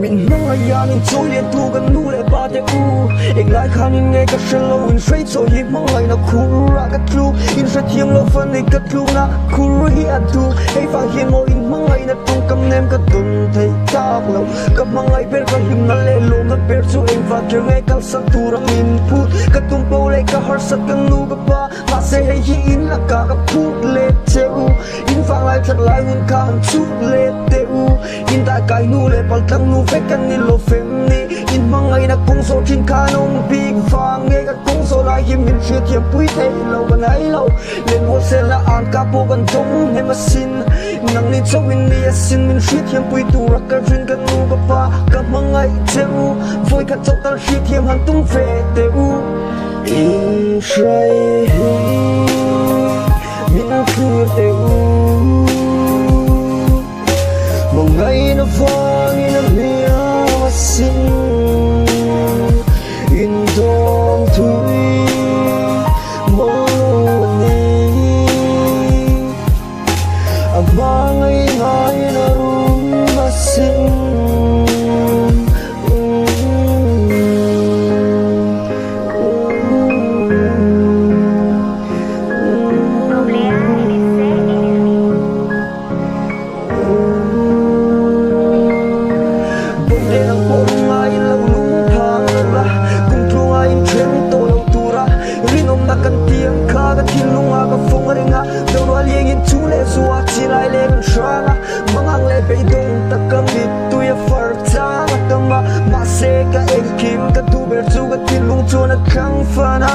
mình mang ai ya mình trôi liền thu gần nu lệ ba te u ek lại khan in nghe cả sân lâu in straight so hip mang ai na cool ra cả true in straight thiêm lo phân này cả true na cool hi atu hey phang hiền mo in mang ai na tung cầm nem cả tuần thấy tap lâu gặp mang ai bên cả him na lệ lom na bên chu em và kêu nghe cả sắc tu ra in put cả tung bao lệ cả heart sắc cả nu cả ba mà sẽ hay hi in là cả put lệ te u in phang lại thật lại hun cả han chút lệ te u in ta cái nu lệ bal thang nu phek kan ni lo fem ni in mang ai na kung so thin kha nong big phang nghe cả kung so lại him min chia thiam pui thế lâu ban ai lâu lên vô xe là an cả po ban thong hem a sin nang ni chau in ni a sin min chia thiam pui tu ra ka rin kan nu ka pa ka mang ai te u voi ka chau tar chia thiam han tung ve te u in trai min khur te u mong ngày nó vang in a mia sin in dong thui mong ni a mang ai ngai na rum ma sin kan tiang kha ka thin lunga ka phong ringa do ro lieng in chu le zuwa chi lai le kan shranga mangang le pe dong takam bit tu ya far cha kama ma se ka ek kim ka tu ber chu ka thin lung chu na khang fana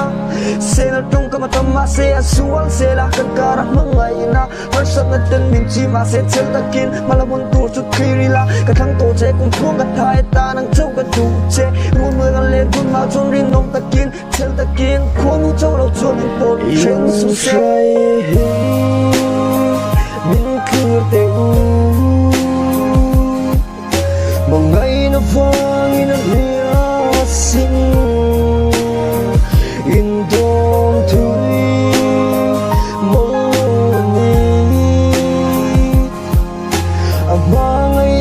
se na tung ka ma tam ma se asual se la kan kara mangai na har sat na ten min chi ma se chel takin malabon tu chu khiri la ka thang to che kum thong ka thai ta nang chau ka tu che ru mưa kan le dun ma chon rin nong takin chel takin khong u chau lo chon in po chen su se min khur te u mong ngày nó vang in a mia sin in dong thui mong ni a mang ai